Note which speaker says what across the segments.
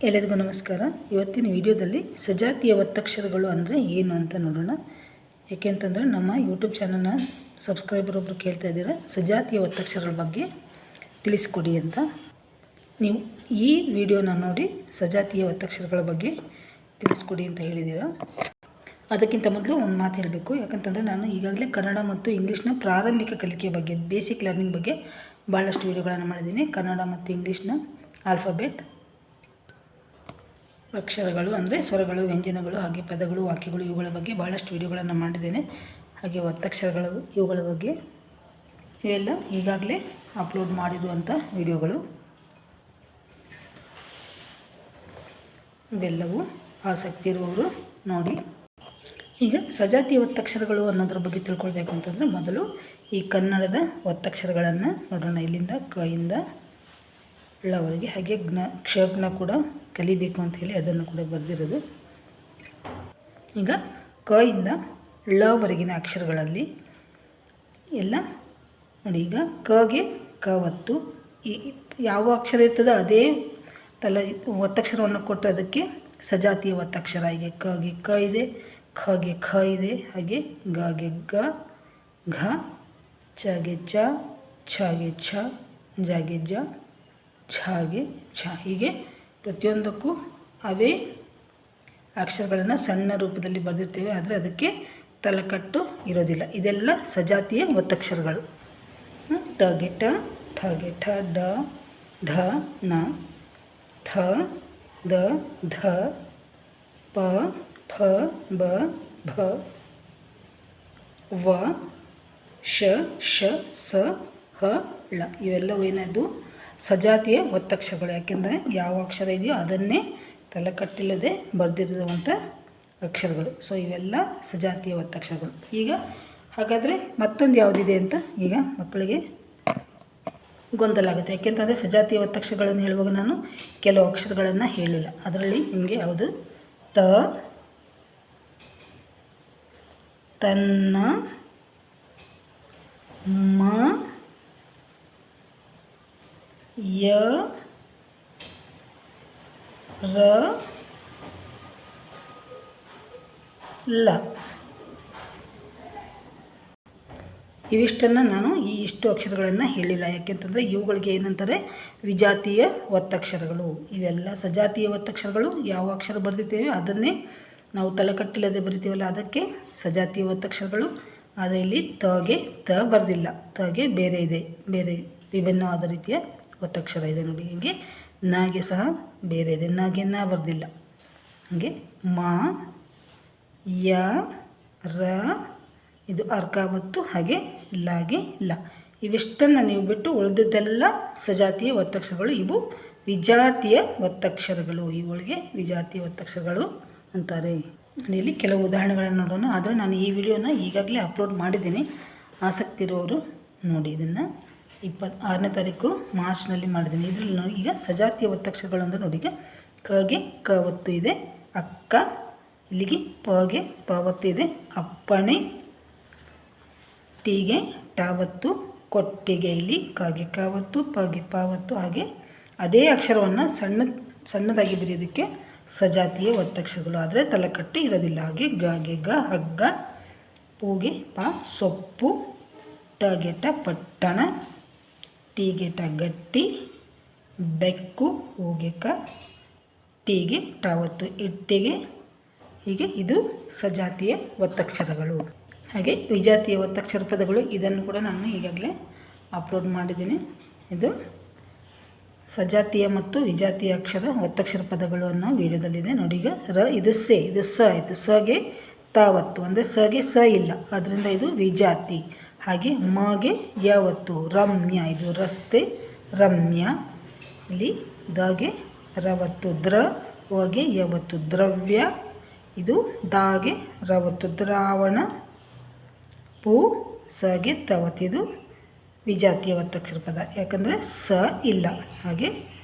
Speaker 1: ಎಲ್ಲರಿಗೂ ನಮಸ್ಕಾರ. ಇವತ್ತಿನ ವಿಡಿಯೋದಲ್ಲಿ ಸಜಾತಿಯ ಒತ್ತಕ್ಷರಗಳು ಅಂದರೆ ಏನು ಅಂತ ನೋಡೋಣ. ಏಕೆಂತಂದರೆ ನಮ್ಮ ಯೂಟ್ಯೂಬ್ ಚಾನಲ್ನ ಸಬ್ಸ್ಕ್ರೈಬರ್ ಒಬ್ಬರು ಕೇಳ್ತಾ ಇದ್ದೀರಾ, ಸಜಾತಿಯ ಒತ್ತಕ್ಷರಗಳ ಬಗ್ಗೆ ತಿಳಿಸ್ಕೊಡಿ ಅಂತ. ನೀವು ಈ ವಿಡಿಯೋನ ನೋಡಿ ಸಜಾತಿಯ ಒತ್ತಕ್ಷರಗಳ ಬಗ್ಗೆ ತಿಳಿಸ್ಕೊಡಿ ಅಂತ ಹೇಳಿದ್ದೀರಾ. ಅದಕ್ಕಿಂತ ಮೊದಲು ಒಂದು ಮಾತು ಹೇಳಬೇಕು. ಯಾಕಂತಂದರೆ ನಾನು ಈಗಾಗಲೇ ಕನ್ನಡ ಮತ್ತು ಇಂಗ್ಲೀಷ್ನ ಪ್ರಾರಂಭಿಕ ಕಲಿಕೆ ಬಗ್ಗೆ, ಬೇಸಿಕ್ ಲರ್ನಿಂಗ್ ಬಗ್ಗೆ ಭಾಳಷ್ಟು ವಿಡಿಯೋಗಳನ್ನು ಮಾಡಿದ್ದೀನಿ. ಕನ್ನಡ ಮತ್ತು ಇಂಗ್ಲೀಷ್ನ ಆಲ್ಫಾಬೆಟ್, ಅಕ್ಷರಗಳು ಅಂದರೆ ಸ್ವರಗಳು, ವ್ಯಂಜನಗಳು, ಹಾಗೆ ಪದಗಳು, ವಾಕ್ಯಗಳು, ಇವುಗಳ ಬಗ್ಗೆ ಭಾಳಷ್ಟು ವಿಡಿಯೋಗಳನ್ನು ಮಾಡಿದ್ದೇನೆ. ಹಾಗೆ ಒತ್ತಕ್ಷರಗಳು, ಇವುಗಳ ಬಗ್ಗೆ ಇವೆಲ್ಲ ಈಗಾಗಲೇ ಅಪ್ಲೋಡ್ ಮಾಡಿರುವಂಥ ವಿಡಿಯೋಗಳು. ಇವೆಲ್ಲವೂ ಆಸಕ್ತಿ ಇರುವವರು ನೋಡಿ. ಈಗ ಸಜಾತಿಯ ಒತ್ತಕ್ಷರಗಳು ಅನ್ನೋದ್ರ ಬಗ್ಗೆ ತಿಳ್ಕೊಳ್ಬೇಕು ಅಂತಂದರೆ ಮೊದಲು ಈ ಕನ್ನಡದ ಒತ್ತಕ್ಷರಗಳನ್ನು ನೋಡೋಣ. ಇಲ್ಲಿಂದ ಕ ಇಂದ ಳವರೆಗೆ, ಹಾಗೆ ಕ್ಷಜ್ಞ ಕೂಡ ಕಲಿಬೇಕು ಅಂತ ಹೇಳಿ ಅದನ್ನು ಕೂಡ ಬರೆದಿರೋದು. ಈಗ ಕ ಇಂದ ಳವರೆಗಿನ ಅಕ್ಷರಗಳಲ್ಲಿ ಎಲ್ಲ ನೋಡಿ. ಈಗ ಕಗೆ ಕ ಒತ್ತು, ಯಾವ ಅಕ್ಷರ ಇರ್ತದೋ ಅದೇ ಒತ್ತಕ್ಷರವನ್ನು ಕೊಟ್ಟು ಅದಕ್ಕೆ ಸಜಾತಿಯ ಒತ್ತಕ್ಷರ. ಹೀಗೆ ಕಗೆ ಕ ಇದೆ, ಖಗೆ ಖ ಇದೆ, ಹಾಗೆ ಗೆ ಗ, ಘ, ಚಗೆ ಚ, ಛಗೆ ಛ, ಜಗೆ ಜ, ಛಗೆ ಛ. ಹೀಗೆ ಪ್ರತಿಯೊಂದಕ್ಕೂ ಅವೇ ಅಕ್ಷರಗಳನ್ನು ಸಣ್ಣ ರೂಪದಲ್ಲಿ ಬರೆದಿರ್ತೇವೆ, ಆದರೆ ಅದಕ್ಕೆ ತಲೆಕಟ್ಟು ಇರೋದಿಲ್ಲ. ಇದೆಲ್ಲ ಸಜಾತಿಯ ಒತ್ತಕ್ಷರಗಳು. ಟಗೆ ಟ, ಠಗೆ ಠ, ಡ, ಢ, ನ, ಥ, ದ, ಧ, ಪ, ಫ, ಬ, ಭ, ವ, ಶ, ಶ, ಸ, ಹ, ಳ. ಇವೆಲ್ಲವೂ ಏನದು ಸಜಾತಿಯ ಒತ್ತಕ್ಷರಗಳು. ಯಾಕೆಂದರೆ ಯಾವ ಅಕ್ಷರ ಇದೆಯೋ ಅದನ್ನೇ ತಲೆಕಟ್ಟಿಲ್ಲದೆ ಬರೆದಿರುವಂಥ ಅಕ್ಷರಗಳು. ಸೊ ಇವೆಲ್ಲ ಸಜಾತಿಯ ಒತ್ತಕ್ಷರಗಳು. ಈಗ ಹಾಗಾದರೆ ಮತ್ತೊಂದು ಯಾವುದಿದೆ ಅಂತ ಈಗ ಮಕ್ಕಳಿಗೆ ಗೊಂದಲ ಆಗುತ್ತೆ. ಯಾಕೆಂತಂದರೆ ಸಜಾತಿಯ ಒತ್ತಕ್ಷರಗಳನ್ನು ಹೇಳುವಾಗ ನಾನು ಕೆಲವು ಅಕ್ಷರಗಳನ್ನು ಹೇಳಿಲ್ಲ. ಅದರಲ್ಲಿ ನಿಮಗೆ ಯಾವುದು ತ, ತನ್ನ, ಮ, ಯ, ರ, ಲ. ಇವಿಷ್ಟನ್ನು ನಾನು ಇಷ್ಟು ಅಕ್ಷರಗಳನ್ನು ಹೇಳಿಲ್ಲ. ಯಾಕೆಂತಂದರೆ ಇವುಗಳಿಗೆ ಏನಂತಾರೆ ವಿಜಾತೀಯ ಒತ್ತಕ್ಷರಗಳು. ಇವೆಲ್ಲ ಸಜಾತಿಯ ಒತ್ತಕ್ಷರಗಳು. ಯಾವ ಅಕ್ಷರ ಬರೆದಿದ್ದೇವೆ ಅದನ್ನೇ ನಾವು ತಲೆಕಟ್ಟಿಲ್ಲದೆ ಬರಿತೀವಲ್ಲ, ಅದಕ್ಕೆ ಸಜಾತಿಯ ಒತ್ತಕ್ಷರಗಳು. ಆದರೆ ಇಲ್ಲಿ ತಗೆ ತ ಬರೆದಿಲ್ಲ, ತಗೆ ಬೇರೆ ಇದೆ, ಬೇರೆ ವಿಭಿನ್ನವಾದ ರೀತಿಯ ಒತ್ತಕ್ಷರ ಇದೆ ನೋಡಿ. ಹೀಗೆ ನಾಗೆ ಸಹ ಬೇರೆ ಇದೆ, ನಾಗೆ ನ ಬರೆದಿಲ್ಲ. ಹಾಗೆ ಮ, ಯ, ರ, ಇದು ಅರ್ಕ ಮತ್ತು ಹಾಗೆ ಲಾಗೆ ಲ. ಇವಿಷ್ಟನ್ನು ನೀವು ಬಿಟ್ಟು ಉಳಿದಿದ್ದೆಲ್ಲ ಸಜಾತಿಯ ಒತ್ತಕ್ಷರಗಳು. ಇವು ವಿಜಾತಿಯ ಒತ್ತಕ್ಷರಗಳು. ಇವುಗಳಿಗೆ ವಿಜಾತಿಯ ಒತ್ತಕ್ಷರಗಳು ಅಂತಾರೆ. ಇಲ್ಲಿ ಕೆಲವು ಉದಾಹರಣೆಗಳನ್ನು ನೋಡೋಣ. ಆದರೆ ನಾನು ಈ ವಿಡಿಯೋನ ಈಗಾಗಲೇ ಅಪ್ಲೋಡ್ ಮಾಡಿದ್ದೀನಿ. ಆಸಕ್ತಿ ಇರೋರು ನೋಡಿ. ಇದನ್ನು 26ನೇ ತಾರೀಕು ಮಾರ್ಚ್ನಲ್ಲಿ ಮಾಡಿದ್ದೀನಿ. ಇದರಲ್ಲಿ ನೋಡಿ ಈಗ ಸಜಾತಿಯ ಒತ್ತಕ್ಷರಗಳು ಅಂದರೆ ನೋಡಿ. ಈಗ ಕಗೆ ಕ ಒತ್ತು ಇದೆ, ಅಕ್ಕ, ಇಲ್ಲಿಗೆ ಪಗೆ ಪ ಒತ್ತು ಇದೆ, ಅಪ್ಪಣೆ, ಟೀಗೆ ಟ ಒತ್ತು, ಕೊಟ್ಟಿಗೆ ಇಲ್ಲಿ ಕಗೆ ಕ ಒತ್ತು, ಪಗೆ ಪ ಒತ್ತು. ಹಾಗೆ ಅದೇ ಅಕ್ಷರವನ್ನು ಸಣ್ಣದಾಗಿ ಬರೆಯೋದಕ್ಕೆ ಸಜಾತಿಯ ಒತ್ತಕ್ಷರಗಳು. ಆದರೆ ತಲೆಕಟ್ಟು ಇರೋದಿಲ್ಲ. ಹಾಗೆ ಗೆ ಗ, ಹಗ್ಗ, ಪೂಗೆ ಪ, ಸೊಪ್ಪು, ಟಗೆ ಟ, ಪಟ್ಟಣ, ಟೀಗೆ ಟ, ಗಟ್ಟಿ, ಬೆಕ್ಕು, ಹೂಗೆ ಕ, ಟೀಗೆ ಟ ಒತ್ತು, ಇಟ್ಟಿಗೆ. ಹೀಗೆ ಇದು ಸಜಾತಿಯ ಒತ್ತಕ್ಷರಗಳು. ಹಾಗೆ ವಿಜಾತಿಯ ಒತ್ತಕ್ಷರ ಪದಗಳು, ಇದನ್ನು ಕೂಡ ನಾನು ಈಗಾಗಲೇ ಅಪ್ಲೋಡ್ ಮಾಡಿದ್ದೀನಿ. ಇದು ಸಜಾತಿಯ ಮತ್ತು ವಿಜಾತಿಯ ಒತ್ತಕ್ಷರ ಪದಗಳು ಅನ್ನೋ ವಿಡಿಯೋದಲ್ಲಿದೆ ನೋಡಿ. ಈಗ ರ, ಇದು ಸೆ, ಇದು ಸ ಆಯಿತು. ಸಗೆ ತ ಒತ್ತು ಅಂದರೆ ಸಗೆ ಸ ಇಲ್ಲ, ಆದ್ದರಿಂದ ಇದು ವಿಜಾತಿ. ಹಾಗೆ ಮಗೆ ಯ ಒತ್ತು, ರಮ್ಯ, ಇದು ರಸ್ತೆ, ರಮ್ಯ. ಇಲ್ಲಿ ದಾಗೆ ರ ಒತ್ತು, ದ್ರ, ವಗೆ ಯ ಒತ್ತು, ದ್ರವ್ಯ. ಇದು ದಾಗೆ ರ ಒತ್ತು, ದ್ರಾವಣ. ಪೂ, ಸಗೆ ತ ಒತ್ತು, ಇದು ವಿಜಾತಿಯ ಒತ್ತಕ್ಷರ ಪದ. ಯಾಕಂದರೆ ಸ ಇಲ್ಲ. ಹಾಗೆ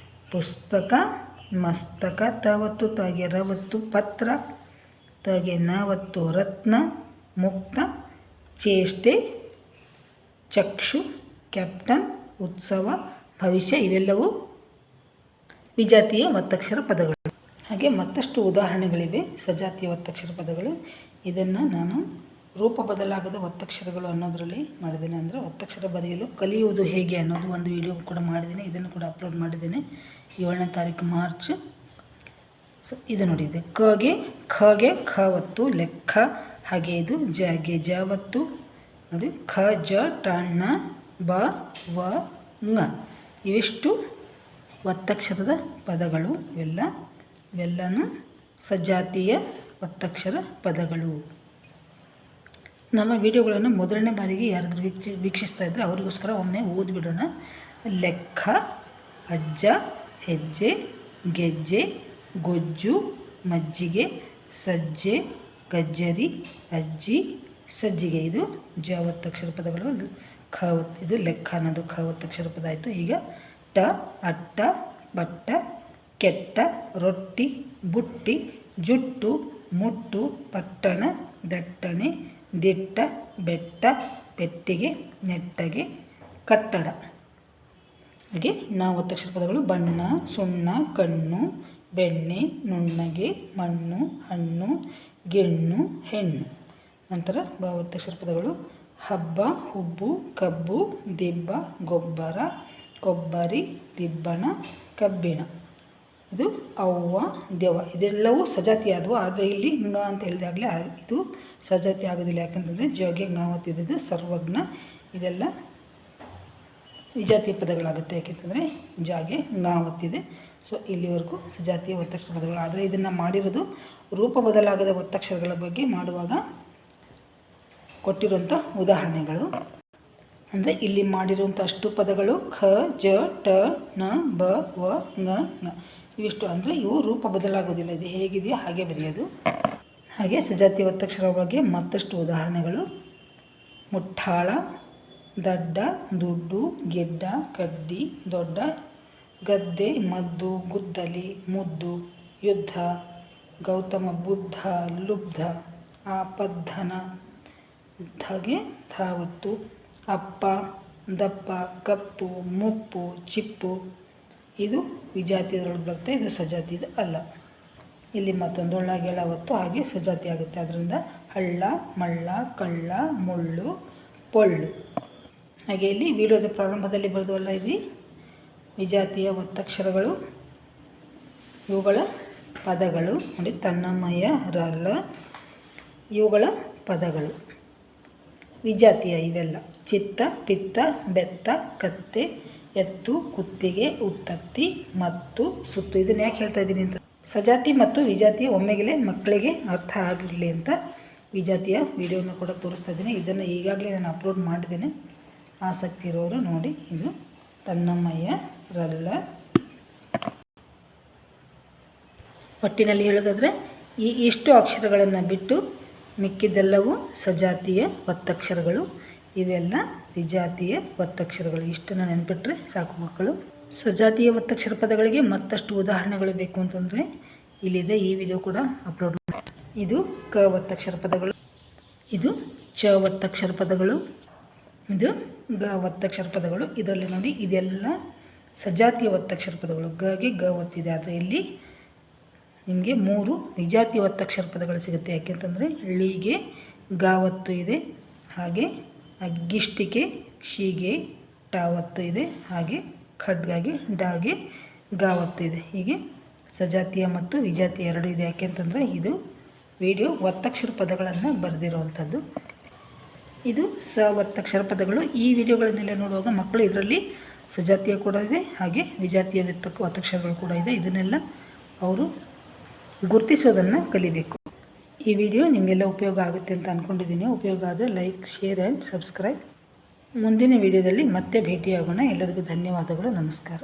Speaker 1: ಪುಸ್ತಕ, ಮಸ್ತಕ, ತ ಒತ್ತು, ತಗೆ ರ ಒತ್ತು, ಪತ್ರ, ತಗೆ ನ ಒತ್ತು, ರತ್ನ, ಮುಕ್ತ, ಚೇಷ್ಟೆ, ಚಕ್ಷು, ಕ್ಯಾಪ್ಟನ್, ಉತ್ಸವ, ಭವಿಷ್ಯ. ಇವೆಲ್ಲವೂ ವಿಜಾತಿಯ ಒತ್ತಕ್ಷರ ಪದಗಳು. ಹಾಗೆ ಮತ್ತಷ್ಟು ಉದಾಹರಣೆಗಳಿವೆ ಸಜಾತಿಯ ಒತ್ತಕ್ಷರ ಪದಗಳು. ಇದನ್ನು ನಾನು ರೂಪ ಬದಲಾಗದ ಒತ್ತಕ್ಷರಗಳು ಅನ್ನೋದರಲ್ಲಿ ಮಾಡಿದ್ದೇನೆ. ಅಂದರೆ ಒತ್ತಕ್ಷರ ಬರೆಯಲು ಕಲಿಯುವುದು ಹೇಗೆ ಅನ್ನೋದು ಒಂದು ವಿಡಿಯೋ ಕೂಡ ಮಾಡಿದ್ದೇನೆ. ಇದನ್ನು ಕೂಡ ಅಪ್ಲೋಡ್ ಮಾಡಿದ್ದೇನೆ 7ನೇ ತಾರೀಕು ಮಾರ್ಚ್. ಸೊ ಇದು ನೋಡಿ, ಇದೆ ಖಗೆ ಖ ಒತ್ತು ಲೆಕ್ಕ. ಹಾಗೆ ಇದು ಜಗೆ ಜ ಒತ್ತು ನೋಡಿ. ಖ ಜ ಟ ಣ ಬ ವ ಂಗ ಇವಿಷ್ಟು ಒತ್ತಕ್ಷರದ ಪದಗಳು. ಇವೆಲ್ಲನೂ ಸಜಾತಿಯ ಒತ್ತಕ್ಷರ ಪದಗಳು. ನಮ್ಮ ವಿಡಿಯೋಗಳನ್ನು ಮೊದಲನೇ ಬಾರಿಗೆ ಯಾರಾದರೂ ವೀಕ್ಷಿಸ್ತಾ ಇದ್ದರೆ ಅವರಿಗೋಸ್ಕರ ಒಮ್ಮೆ ಓದಿಬಿಡೋಣ. ಲೆಕ್ಕ, ಅಜ್ಜ, ಹೆಜ್ಜೆ, ಗೆಜ್ಜೆ, ಗೊಜ್ಜು, ಮಜ್ಜಿಗೆ, ಸಜ್ಜೆ, ಗಜ್ಜರಿ, ಅಜ್ಜಿ, ಸಜ್ಜಿಗೆ. ಇದು ಜ ಒತ್ತಕ್ಷರ ಪದಗಳು. ಇದು ಲೆಕ್ಕ ಅನ್ನೋದು ಖ ಒತ್ತಕ್ಷರ ಪದ ಆಯಿತು. ಈಗ ಟ, ಅಟ್ಟ, ಬಟ್ಟ, ಕೆಟ್ಟ, ರೊಟ್ಟಿ, ಬುಟ್ಟಿ, ಜುಟ್ಟು, ಮುಟ್ಟು, ಪಟ್ಟಣ, ದಟ್ಟಣೆ, ದಿಟ್ಟ, ಬೆಟ್ಟ, ಪೆಟ್ಟಿಗೆ, ನೆಟ್ಟಗೆ, ಕಟ್ಟಡ. ಹಾಗೆ ನ ಒತ್ತಕ್ಷರ ಪದಗಳು ಬಣ್ಣ, ಸುಣ್ಣ, ಕಣ್ಣು, ಬೆಣ್ಣೆ, ನುಣ್ಣಗೆ, ಮಣ್ಣು, ಹಣ್ಣು, ಗಿಣ್ಣು, ಹೆಣ್ಣು. ನಂತರ ಬ ಒತ್ತಕ್ಷರ ಪದಗಳು ಹಬ್ಬ, ಹುಬ್ಬು, ಕಬ್ಬು, ದಿಬ್ಬ, ಗೊಬ್ಬರ, ಕೊಬ್ಬರಿ, ದಿಬ್ಬಣ, ಕಬ್ಬಿಣ. ಇದು ಅವ್ವ, ದೆವ್ವ. ಇದೆಲ್ಲವೂ ಸಜಾತಿ ಆದವು. ಆದರೆ ಇಲ್ಲಿ ಂಗ ಅಂತ ಹೇಳಿದಾಗಲೇ ಇದು ಸಜಾತಿ ಆಗೋದಿಲ್ಲ. ಯಾಕಂತಂದರೆ ಜಗೆ ಂಗ ಒತ್ತಿದ್ದು ಸರ್ವಜ್ಞ. ಇದೆಲ್ಲ ವಿಜಾತಿಯ ಪದಗಳಾಗುತ್ತೆ. ಯಾಕೆಂತಂದರೆ ಜಾಗೆ ಂಗ ಒತ್ತಿದೆ. ಸೊ ಇಲ್ಲಿವರೆಗೂ ಸಜಾತಿಯ ಒತ್ತಕ್ಷರ ಪದಗಳು. ಆದರೆ ಇದನ್ನು ಮಾಡಿರೋದು ರೂಪ ಬದಲಾಗದ ಒತ್ತಕ್ಷರಗಳ ಬಗ್ಗೆ ಮಾಡುವಾಗ ಕೊಟ್ಟಿರುವಂಥ ಉದಾಹರಣೆಗಳು. ಅಂದರೆ ಇಲ್ಲಿ ಮಾಡಿರುವಂಥ ಅಷ್ಟು ಪದಗಳು ಖ ಜ ಟ ನ ಬ ವ ಂಗ ಂಗ ಇವಿಷ್ಟು. ಅಂದರೆ ಇವು ರೂಪ ಬದಲಾಗೋದಿಲ್ಲ. ಇದು ಹೇಗಿದೆಯೋ ಹಾಗೆ ಬರೆಯೋದು. ಹಾಗೆ ಸಜಾತಿಯ ಒತ್ತಕ್ಷರ ಬಗ್ಗೆ ಮತ್ತಷ್ಟು ಉದಾಹರಣೆಗಳು. ಮುಠಾಳ, ದಡ್ಡ, ದುಡ್ಡು, ಗಿಡ್ಡ, ಕಡ್ಡಿ, ದೊಡ್ಡ, ಗದ್ದೆ, ಮದ್ದು, ಗುದ್ದಲಿ, ಮುದ್ದು, ಯುದ್ಧ, ಗೌತಮ ಬುದ್ಧ, ಲುಬ್ಧ, ಆಪದ್ಧನ, ಧಗೆ ಧಾವತ್ತು, ಅಪ್ಪ, ದಪ್ಪ, ಕಪ್ಪು, ಮುಪ್ಪು, ಚಿಪ್ಪು. ಇದು ವಿಜಾತಿಯದರೊಳಗೆ ಬರುತ್ತೆ. ಇದು ಸಜಾತಿದು ಅಲ್ಲ. ಇಲ್ಲಿ ಮತ್ತೊಂದು ಒಳ್ಳ ಗೆಳ ಒತ್ತು ಹಾಗೆ ಸಜಾತಿ ಆಗುತ್ತೆ. ಅದರಿಂದ ಹಳ್ಳ, ಮಳ್ಳ, ಕಳ್ಳ, ಮುಳ್ಳು, ಪೊಳ್ಳು. ಹಾಗೆ ಇಲ್ಲಿ ವಿಡಿಯೋದ ಪ್ರಾರಂಭದಲ್ಲಿ ಬರೆದವಲ್ಲ ಇದು ವಿಜಾತಿಯ ಒತ್ತಕ್ಷರಗಳು. ಇವುಗಳ ಪದಗಳು ನೋಡಿ. ತನ್ನಮಯ, ರಲ್ಲ ಇವುಗಳ ಪದಗಳು ವಿಜಾತಿಯ. ಇವೆಲ್ಲ ಚಿತ್ತ, ಪಿತ್ತ, ಬೆತ್ತ, ಕತ್ತೆ, ಎತ್ತು, ಕುತ್ತಿಗೆ, ಉತ್ತತ್ತಿ, ಮತ್ತು ಸುತ್ತು. ಇದನ್ನು ಯಾಕೆ ಹೇಳ್ತಾ ಇದ್ದೀನಿ ಅಂತ, ಸಜಾತಿ ಮತ್ತು ವಿಜಾತಿಯ ಒಮ್ಮೆಗೆಲೆ ಮಕ್ಕಳಿಗೆ ಅರ್ಥ ಆಗಿರಲಿ ಅಂತ ವಿಜಾತಿಯ ವಿಡಿಯೋನ ಕೂಡ ತೋರಿಸ್ತಾ ಇದ್ದೀನಿ. ಇದನ್ನು ಈಗಾಗಲೇ ನಾನು ಅಪ್ಲೋಡ್ ಮಾಡಿದ್ದೇನೆ. ಆಸಕ್ತಿ ಇರೋರು ನೋಡಿ. ಇದು ತನ್ನಮಯ್ಯ, ರಲ್ಲ. ಒಟ್ಟಿನಲ್ಲಿ ಹೇಳೋದಾದರೆ ಇಷ್ಟು ಅಕ್ಷರಗಳನ್ನು ಬಿಟ್ಟು ಮಿಕ್ಕಿದ್ದೆಲ್ಲವೂ ಸಜಾತಿಯ ಒತ್ತಕ್ಷರಗಳು. ಇವೆಲ್ಲ ವಿಜಾತಿಯ ಒತ್ತಕ್ಷರಗಳು. ಇಷ್ಟನ್ನು ನೆನಪಿಟ್ರೆ ಸಾಕು ಮಕ್ಕಳು. ಸಜಾತಿಯ ಒತ್ತಕ್ಷರ ಪದಗಳಿಗೆ ಮತ್ತಷ್ಟು ಉದಾಹರಣೆಗಳು ಬೇಕು ಅಂತಂದರೆ ಇಲ್ಲಿದೆ. ಈ ವಿಡಿಯೋ ಕೂಡ ಅಪ್ಲೋಡ್ ಮಾಡಿ. ಇದು ಕ ಒತ್ತಕ್ಷರ ಪದಗಳು. ಇದು ಚ ಒತ್ತಕ್ಷರ ಪದಗಳು. ಇದು ಗ ಒತ್ತಕ್ಷರ ಪದಗಳು. ಇದರಲ್ಲಿ ನೋಡಿ, ಇದೆಲ್ಲ ಸಜಾತಿಯ ಒತ್ತಕ್ಷರ ಪದಗಳು. ಗೆ ಗ ಒತ್ತಿದೆ. ಆದರೆ ಇಲ್ಲಿ ನಿಮಗೆ 3 ವಿಜಾತಿಯ ಒತ್ತಕ್ಷರ ಪದಗಳು ಸಿಗುತ್ತೆ. ಯಾಕೆಂತಂದರೆ ಳಿಗೆ ಗ ಒತ್ತು ಇದೆ. ಹಾಗೆ ಅಗ್ಗಿಷ್ಟಿಕೆ ಶಿಗೆ ಟ ಒತ್ತು ಇದೆ. ಹಾಗೆ ಖಡ್ಗಾಗಿ ಡಾಗೆ ಗ ಒತ್ತು ಇದೆ. ಹೀಗೆ ಸಜಾತಿಯ ಮತ್ತು ವಿಜಾತಿಯ 2 ಇದೆ. ಯಾಕೆಂತಂದರೆ ಇದು ವಿಡಿಯೋ ಒತ್ತಕ್ಷರ ಪದಗಳನ್ನು ಬರೆದಿರುವಂಥದ್ದು. ಇದು ಸ ಒತ್ತಕ್ಷರ ಪದಗಳು. ಈ ವಿಡಿಯೋಗಳನ್ನೆಲ್ಲ ನೋಡುವಾಗ ಮಕ್ಕಳು ಇದರಲ್ಲಿ ಸಜಾತಿಯ ಕೂಡ ಇದೆ, ಹಾಗೆ ವಿಜಾತಿಯ ಒತ್ತಕ್ಷರಗಳು ಕೂಡ ಇದೆ. ಇದನ್ನೆಲ್ಲ ಅವರು ಗುರುತಿಸೋದನ್ನು ಕಲಿಬೇಕು. ಈ ವಿಡಿಯೋ ನಿಮಗೆಲ್ಲ ಉಪಯೋಗ ಆಗುತ್ತೆ ಅಂತ ಅಂದ್ಕೊಂಡಿದ್ದೀನಿ. ಉಪಯೋಗ ಆದರೆ ಲೈಕ್, ಶೇರ್ ಆ್ಯಂಡ್ ಸಬ್ಸ್ಕ್ರೈಬ್. ಮುಂದಿನ ವಿಡಿಯೋದಲ್ಲಿ ಮತ್ತೆ ಭೇಟಿಯಾಗೋಣ. ಎಲ್ಲರಿಗೂ ಧನ್ಯವಾದಗಳು. ನಮಸ್ಕಾರ.